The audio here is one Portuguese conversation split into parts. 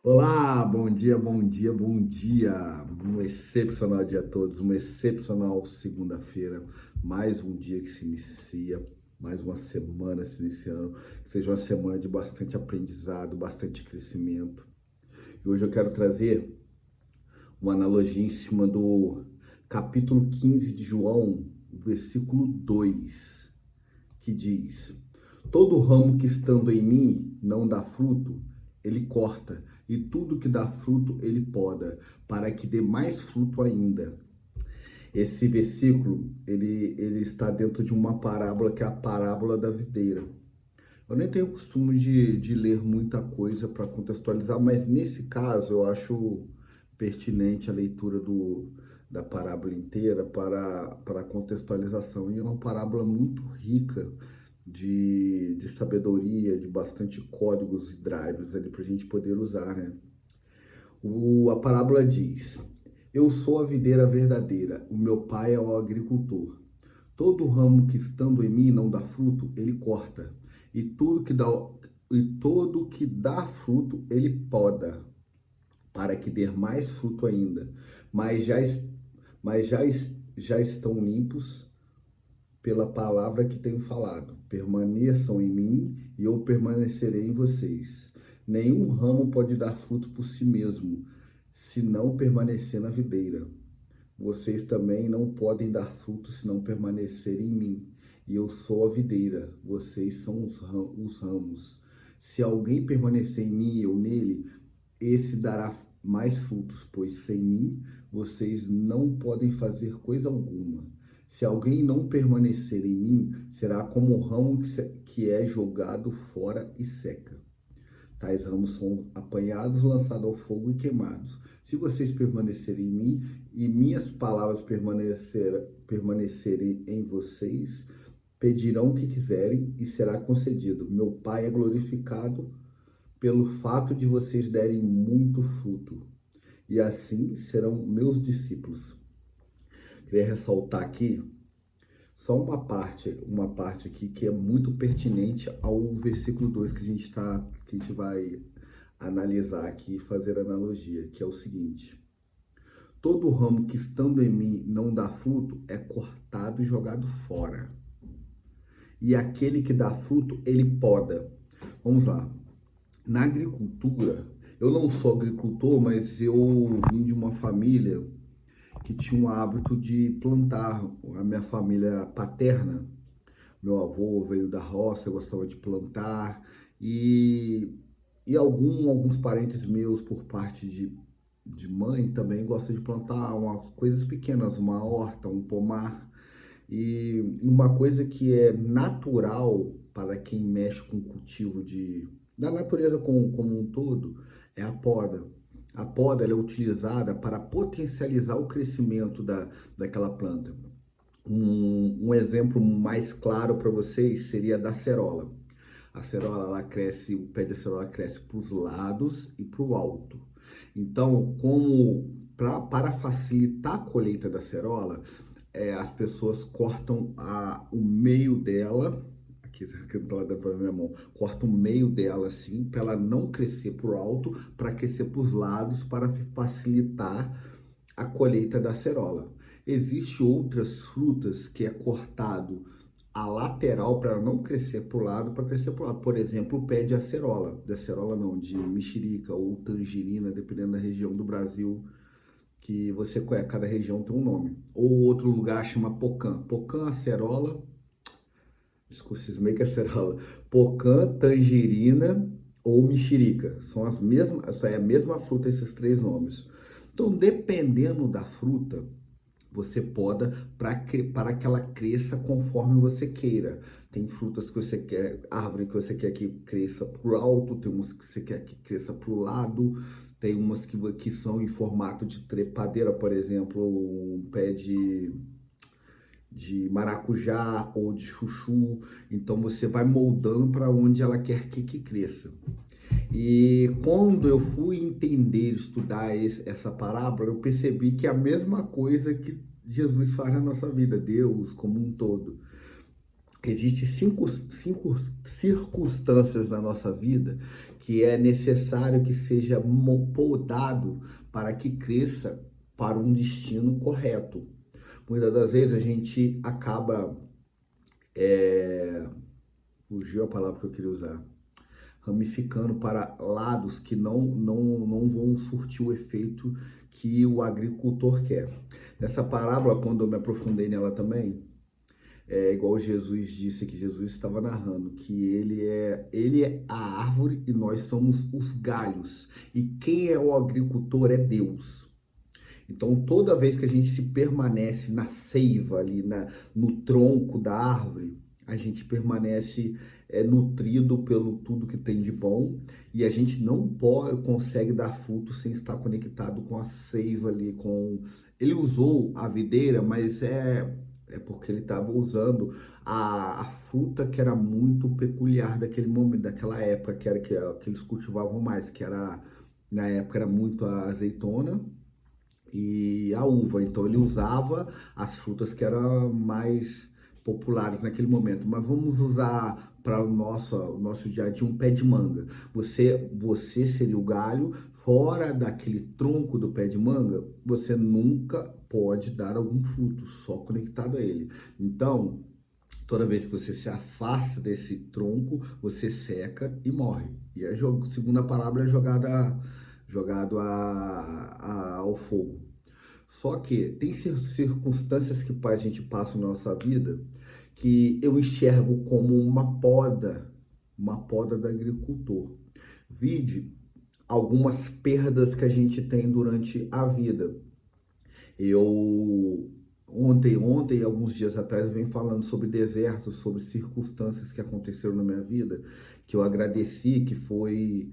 Olá, bom dia, bom dia, bom dia. Um excepcional dia a todos, uma excepcional segunda-feira. Mais um dia que se inicia, mais uma semana se iniciando. Que seja uma semana de bastante aprendizado, bastante crescimento. E hoje eu quero trazer uma analogia em cima do capítulo 15 de João, versículo 2, que diz: Todo ramo que estando em mim não dá fruto, ele corta, e tudo que dá fruto ele poda, para que dê mais fruto ainda. Esse versículo, ele está dentro de uma parábola que é a parábola da videira. Eu nem tenho costume de ler muita coisa para contextualizar, mas nesse caso eu acho pertinente a leitura da parábola inteira para a contextualização. E é uma parábola muito rica de sabedoria, de bastante códigos e drivers ali para a gente poder usar, né? A parábola diz: Eu sou a videira verdadeira, o meu pai é o agricultor. Todo ramo que estando em mim não dá fruto, ele corta, e todo que dá fruto, ele poda, para que dê mais fruto ainda. Mas já, mas já estão limpos pela palavra que tenho falado. Permaneçam em mim e eu permanecerei em vocês. Nenhum ramo pode dar fruto por si mesmo, se não permanecer na videira. Vocês também não podem dar fruto se não permanecerem em mim. E eu sou a videira, vocês são os ramos. Se alguém permanecer em mim e eu nele, esse dará mais frutos, pois sem mim vocês não podem fazer coisa alguma. Se alguém não permanecer em mim, será como o ramo que é jogado fora e seca. Tais ramos são apanhados, lançados ao fogo e queimados. Se vocês permanecerem em mim e minhas palavras permanecerem em vocês, pedirão o que quiserem e será concedido. Meu Pai é glorificado pelo fato de vocês derem muito fruto, e assim serão meus discípulos. Queria ressaltar aqui só uma parte aqui que é muito pertinente ao versículo 2 que a gente vai analisar aqui e fazer analogia, que é o seguinte: todo ramo que estando em mim não dá fruto é cortado e jogado fora. E aquele que dá fruto, ele poda. Vamos lá. Na agricultura, eu não sou agricultor, mas eu vim de uma família que tinha o hábito de plantar. A minha família paterna, meu avô veio da roça, gostava de plantar, e, alguns parentes meus por parte de mãe também gostam de plantar umas coisas pequenas, uma horta, um pomar. E uma coisa que é natural para quem mexe com cultivo da natureza como um todo é a poda. A poda ela é utilizada para potencializar o crescimento daquela planta. Um exemplo mais claro para vocês seria da acerola. A acerola, ela cresce, o pé de acerola cresce para os lados e para o alto. Então, para facilitar a colheita da acerola, as pessoas cortam o meio dela, aqui não tá dando para minha mão, cortam o meio dela assim, para ela não crescer para o alto, para crescer para os lados, para facilitar a colheita da acerola. Existem outras frutas que é cortado a lateral para não crescer para o lado, para crescer para o lado. Por exemplo, o pé de acerola não, de mexerica ou tangerina, dependendo da região do Brasil que você conhece, cada região tem um nome. Ou outro lugar chama pocã. Pocã, acerola, cismei que é acerola. Pocã, tangerina ou mexerica. São as mesmas, essa é a mesma fruta, esses três nomes. Então, dependendo da fruta, você poda para que ela cresça conforme você queira. Tem frutas que você quer, árvore que você quer que cresça para o alto, tem umas que você quer que cresça para o lado, tem umas que são em formato de trepadeira, por exemplo, um pé de maracujá ou de chuchu. Então você vai moldando para onde ela quer que cresça. E quando eu fui entender, estudar essa parábola, eu percebi que é a mesma coisa que Jesus faz na nossa vida, Deus como um todo. Existem cinco circunstâncias na nossa vida que é necessário que seja podado para que cresça para um destino correto. Muitas das vezes a gente acaba, fugiu a palavra que eu queria usar, ramificando para lados que não vão surtir o efeito que o agricultor quer. Nessa parábola, quando eu me aprofundei nela também, é igual Jesus disse, que Jesus estava narrando, que ele é a árvore e nós somos os galhos. E quem é o agricultor é Deus. Então, toda vez que a gente se permanece na seiva, ali no tronco da árvore, a gente permanece nutrido pelo tudo que tem de bom, e a gente não consegue dar fruto sem estar conectado com a seiva ali, com... Ele usou a videira, mas é porque ele estava usando a fruta que era muito peculiar daquele momento, daquela época, que era que eles cultivavam mais, que era, na época era muito a azeitona e a uva. Então ele usava as frutas que eram mais populares naquele momento. Mas vamos usar para o nosso dia a dia um pé de manga. Você seria o galho, fora daquele tronco do pé de manga, você nunca pode dar algum fruto, só conectado a ele. Então, toda vez que você se afasta desse tronco, você seca e morre. E a segunda parábola é jogado ao fogo. Só que tem circunstâncias que a gente passa na nossa vida que eu enxergo como uma poda do agricultor. Vide algumas perdas que a gente tem durante a vida. Eu ontem, alguns dias atrás, eu venho falando sobre desertos, sobre circunstâncias que aconteceram na minha vida, que eu agradeci, que foi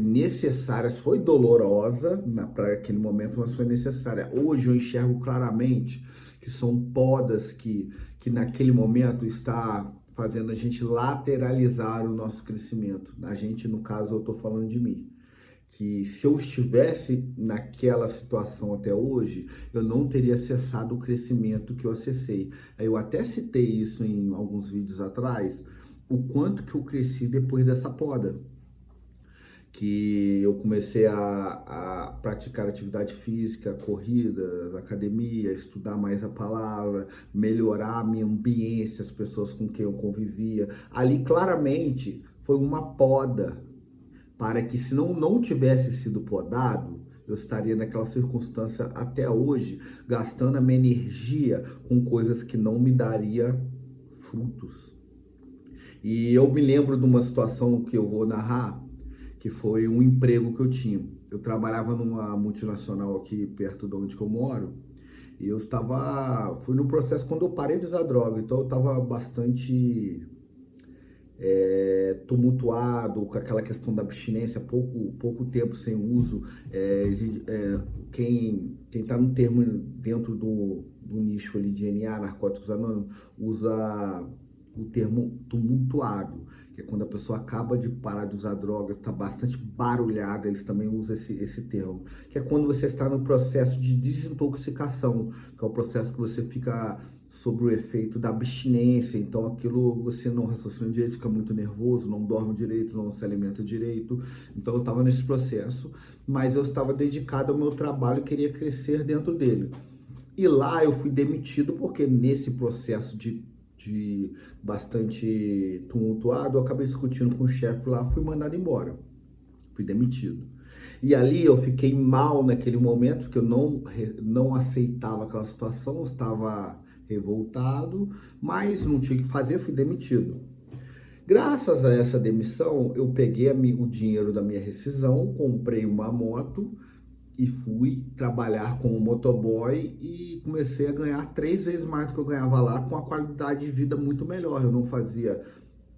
necessária, foi dolorosa para aquele momento, mas foi necessária. Hoje eu enxergo claramente que são podas que naquele momento está fazendo a gente lateralizar o nosso crescimento. A gente, no caso, eu estou falando de mim. Que se eu estivesse naquela situação até hoje, eu não teria acessado o crescimento que eu acessei. Eu até citei isso em alguns vídeos atrás, o quanto que eu cresci depois dessa poda. Que eu comecei a praticar atividade física, corrida, academia, estudar mais a palavra, melhorar a minha ambiência, as pessoas com quem eu convivia. Ali claramente foi uma poda para que, se não tivesse sido podado, eu estaria naquela circunstância até hoje, gastando a minha energia com coisas que não me daria frutos. E eu me lembro de uma situação que eu vou narrar, que foi um emprego que eu tinha. Eu trabalhava numa multinacional aqui perto de onde que eu moro, e fui no processo quando eu parei de usar droga, então eu estava bastante tumultuado com aquela questão da abstinência, pouco tempo sem uso. Quem está no termo dentro do nicho ali de NA, Narcóticos Anônimos, usa o termo tumultuado, que é quando a pessoa acaba de parar de usar drogas, está bastante barulhada, eles também usam esse termo, que é quando você está no processo de desintoxicação, que é o processo que você fica sob o efeito da abstinência, então aquilo você não raciocina direito, fica muito nervoso, não dorme direito, não se alimenta direito. Então eu estava nesse processo, mas eu estava dedicado ao meu trabalho e queria crescer dentro dele. E lá eu fui demitido porque nesse processo de bastante tumultuado, eu acabei discutindo com o chefe lá, fui mandado embora, fui demitido. E ali eu fiquei mal naquele momento, porque eu não aceitava aquela situação, eu estava revoltado, mas não tinha o que fazer, fui demitido. Graças a essa demissão, eu peguei o dinheiro da minha rescisão, comprei uma moto e fui trabalhar como motoboy e comecei a ganhar 3 vezes mais do que eu ganhava lá, com a qualidade de vida muito melhor. Eu não fazia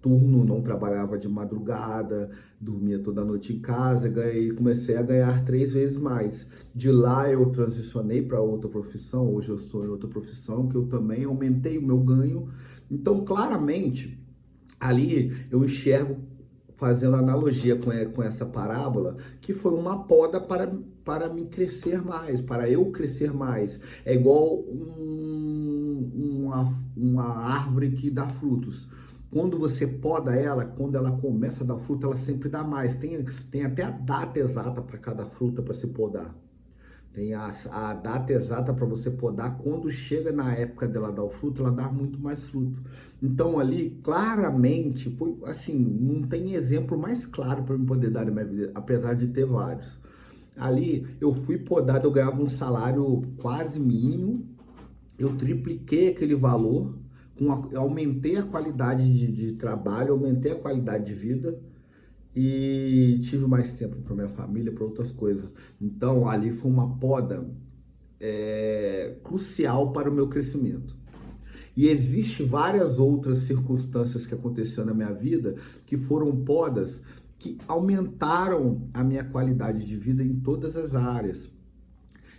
turno, não trabalhava de madrugada, dormia toda noite em casa, comecei a ganhar 3 vezes mais. De lá eu transicionei para outra profissão, hoje eu estou em outra profissão, que eu também aumentei o meu ganho. Então, claramente, ali eu enxergo, fazendo analogia com essa parábola, que foi uma poda para me crescer mais, para eu crescer mais. É igual uma árvore que dá frutos. Quando você poda ela, quando ela começa a dar fruto, ela sempre dá mais. Tem até a data exata para cada fruta para se podar. Tem a data exata para você podar. Quando chega na época dela dar o fruto, ela dá muito mais fruto. Então ali, claramente, foi assim, não tem exemplo mais claro para eu poder dar na minha vida, apesar de ter vários. Ali, eu fui podado, eu ganhava um salário quase mínimo, eu tripliquei aquele valor, aumentei a qualidade de trabalho, aumentei a qualidade de vida, e tive mais tempo para minha família, para outras coisas. Então, ali foi uma poda crucial para o meu crescimento. E existe várias outras circunstâncias que aconteceram na minha vida que foram podas que aumentaram a minha qualidade de vida em todas as áreas.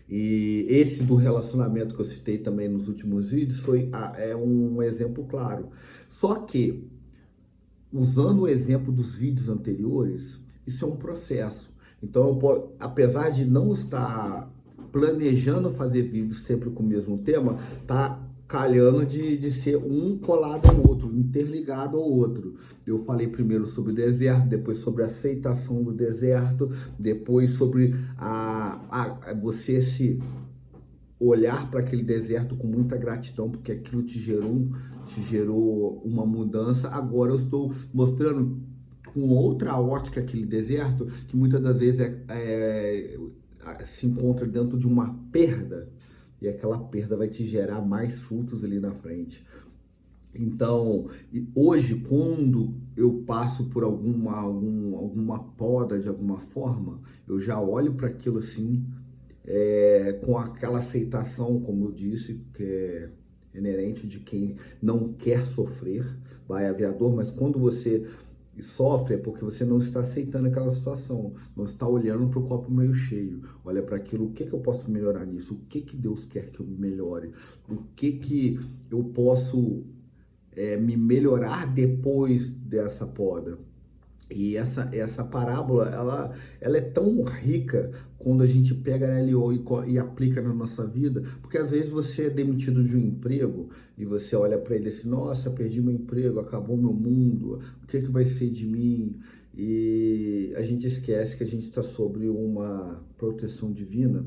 E esse do relacionamento que eu citei também nos últimos vídeos é um exemplo claro. Só que usando o exemplo dos vídeos anteriores, isso é um processo. Então, apesar de não estar planejando fazer vídeos sempre com o mesmo tema, tá calhando de ser um colado ao outro, interligado ao outro. Eu falei primeiro sobre o deserto, depois sobre a aceitação do deserto, depois sobre você se olhar para aquele deserto com muita gratidão, porque aquilo te gerou uma mudança. Agora eu estou mostrando com outra ótica aquele deserto, que muitas das vezes se encontra dentro de uma perda, e aquela perda vai te gerar mais frutos ali na frente. Então, hoje, quando eu passo por alguma poda de alguma forma, eu já olho para aquilo assim, com aquela aceitação, como eu disse, que é inerente de quem não quer sofrer. Vai haver a dor, mas quando você sofre é porque você não está aceitando aquela situação, não está olhando para o copo meio cheio. Olha para aquilo, o que eu posso melhorar nisso? O que Deus quer que eu melhore? O que eu posso me melhorar depois dessa poda? E essa parábola, ela é tão rica quando a gente pega ela e aplica na nossa vida, porque às vezes você é demitido de um emprego e você olha para ele assim, nossa, perdi meu emprego, acabou meu mundo, o que vai ser de mim? E a gente esquece que a gente está sobre uma proteção divina,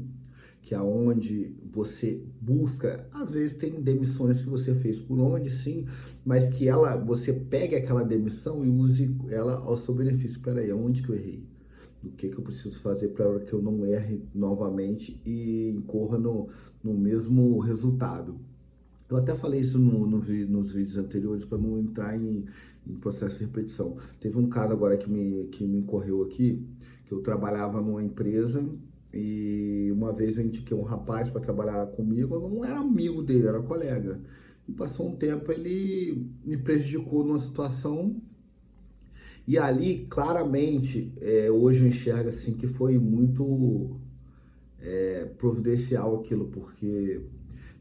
que é onde você busca, às vezes tem demissões que você fez por onde, sim, mas que você pegue aquela demissão e use ela ao seu benefício. Peraí, aonde que eu errei? O que eu preciso fazer para que eu não erre novamente e incorra no mesmo resultado? Eu até falei isso nos vídeos anteriores para não entrar em processo de repetição. Teve um caso agora que me incorreu aqui, que eu trabalhava numa empresa e uma vez eu indiquei um rapaz para trabalhar comigo, eu não era amigo dele, era colega. E passou um tempo, ele me prejudicou numa situação e ali, claramente, hoje eu enxergo assim que foi muito providencial aquilo, porque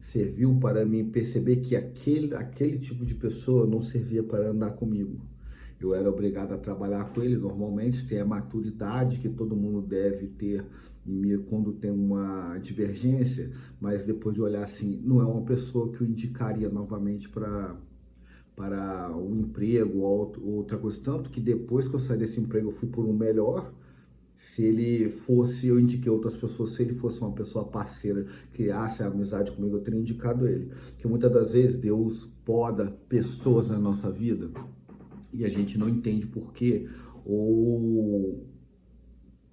serviu para mim perceber que aquele tipo de pessoa não servia para andar comigo. Eu era obrigado a trabalhar com ele normalmente, ter a maturidade que todo mundo deve ter quando tem uma divergência, mas depois de olhar assim, não é uma pessoa que eu indicaria novamente para um emprego ou outra coisa. Tanto que depois que eu saí desse emprego, eu fui por um melhor. Se ele fosse, eu indiquei outras pessoas, se ele fosse uma pessoa parceira, criasse a amizade comigo, eu teria indicado ele. Porque muitas das vezes Deus poda pessoas na nossa vida e a gente não entende por quê, ou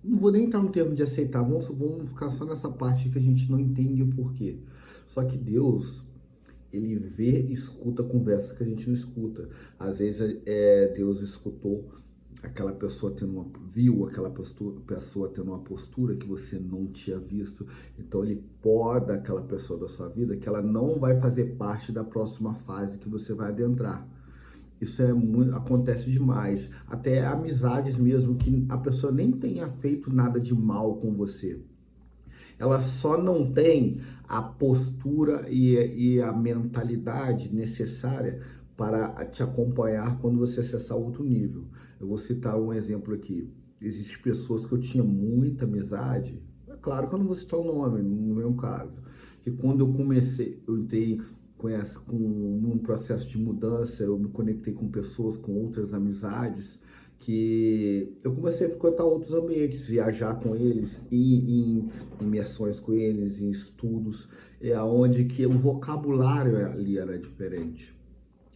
não vou nem entrar no termo de aceitar, vamos ficar só nessa parte que a gente não entende o porquê. Só que Deus, ele vê e escuta conversas que a gente não escuta. Às vezes Deus escutou aquela pessoa viu aquela pessoa tendo uma postura que você não tinha visto, então ele poda aquela pessoa da sua vida que ela não vai fazer parte da próxima fase que você vai adentrar. Isso acontece demais, até amizades mesmo, que a pessoa nem tenha feito nada de mal com você. Ela só não tem a postura e a mentalidade necessária para te acompanhar quando você acessar outro nível. Eu vou citar um exemplo aqui. Existem pessoas que eu tinha muita amizade, é claro que eu não vou citar o nome, no meu caso, que quando eu entrei com um processo de mudança, eu me conectei com pessoas, com outras amizades, que eu comecei a frequentar outros ambientes, viajar com eles, ir em imersões com eles, em estudos, onde que o vocabulário ali era diferente,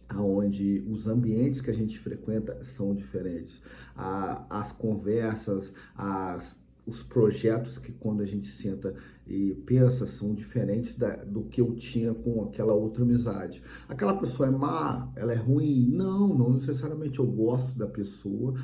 aonde os ambientes que a gente frequenta são diferentes, as conversas, os projetos que quando a gente senta e pensa são diferentes do que eu tinha com aquela outra amizade. Aquela pessoa é má, ela é ruim? Não, não necessariamente. Eu gosto da pessoa,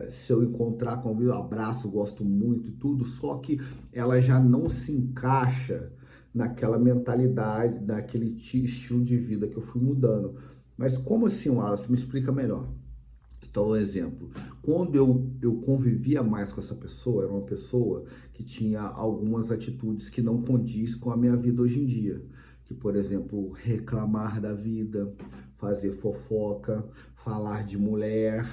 se eu encontrar com alguém, eu abraço, gosto muito e tudo, só que ela já não se encaixa naquela mentalidade, naquele estilo de vida que eu fui mudando. Mas como assim, Wallace? Me explica melhor. Então, um exemplo, quando eu convivia mais com essa pessoa, era uma pessoa que tinha algumas atitudes que não condiz com a minha vida hoje em dia. Que, por exemplo, reclamar da vida, fazer fofoca, falar de mulher,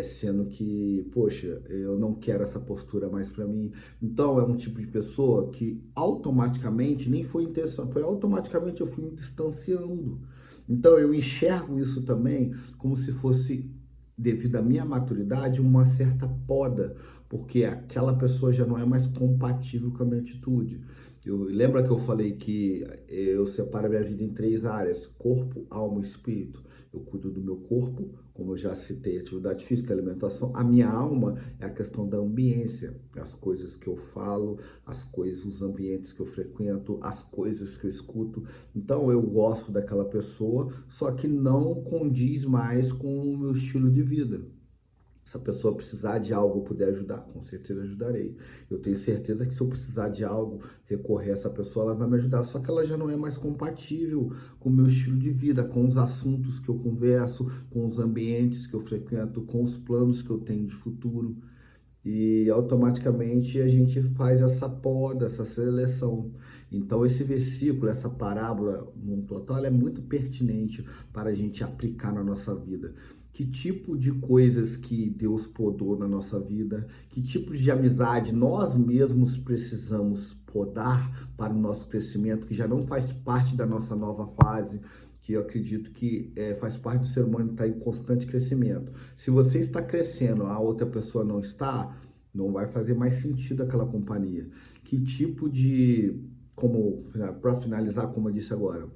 sendo que, poxa, eu não quero essa postura mais para mim. Então, é um tipo de pessoa que automaticamente, nem foi intenção, foi automaticamente eu fui me distanciando. Então, eu enxergo isso também como se fosse, devido à minha maturidade, uma certa poda, porque aquela pessoa já não é mais compatível com a minha atitude. Lembra que eu falei que eu separo a minha vida em 3 áreas: corpo, alma e espírito. Eu cuido do meu corpo, como eu já citei, atividade física, alimentação. A minha alma é a questão da ambiência, as coisas que eu falo, as coisas, os ambientes que eu frequento, as coisas que eu escuto. Então eu gosto daquela pessoa, só que não condiz mais com o meu estilo de vida. Se a pessoa precisar de algo, eu puder ajudar, com certeza ajudarei. Eu tenho certeza que se eu precisar de algo, recorrer a essa pessoa, ela vai me ajudar. Só que ela já não é mais compatível com o meu estilo de vida, com os assuntos que eu converso, com os ambientes que eu frequento, com os planos que eu tenho de futuro. E automaticamente a gente faz essa poda, essa seleção. Então esse versículo, essa parábola, num total, ela é muito pertinente para a gente aplicar na nossa vida. Que tipo de coisas que Deus podou na nossa vida, que tipo de amizade nós mesmos precisamos podar para o nosso crescimento, que já não faz parte da nossa nova fase, que eu acredito que faz parte do ser humano estar em constante crescimento. Se você está crescendo, a outra pessoa não está, não vai fazer mais sentido aquela companhia. Que tipo de, como para finalizar, como eu disse agora,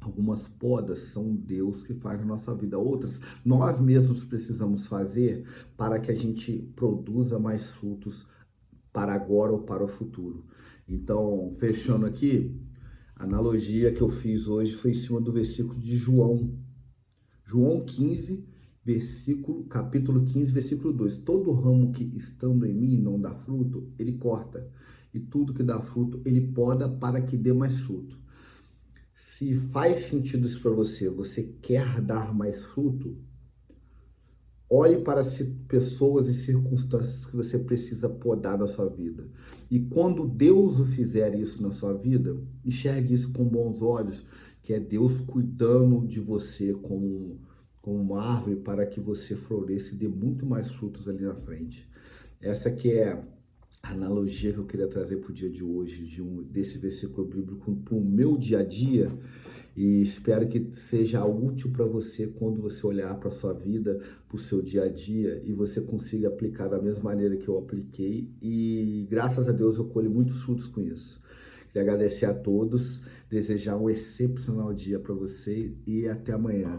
algumas podas são Deus que faz na nossa vida, outras nós mesmos precisamos fazer para que a gente produza mais frutos para agora ou para o futuro. Então, fechando aqui, a analogia que eu fiz hoje foi em cima do versículo de João. João 15, capítulo 15, versículo 2. Todo ramo que estando em mim não dá fruto, ele corta. E tudo que dá fruto, ele poda para que dê mais fruto. Se faz sentido isso para você, você quer dar mais fruto, olhe para as pessoas e circunstâncias que você precisa podar na sua vida. E quando Deus o fizer isso na sua vida, enxergue isso com bons olhos, que é Deus cuidando de você como uma árvore para que você floresça e dê muito mais frutos ali na frente. Essa que é a analogia que eu queria trazer para o dia de hoje, desse versículo bíblico para o meu dia a dia, e espero que seja útil para você quando você olhar para a sua vida, para o seu dia a dia, e você consiga aplicar da mesma maneira que eu apliquei, e graças a Deus eu colho muitos frutos com isso. Queria agradecer a todos, desejar um excepcional dia para você e até amanhã.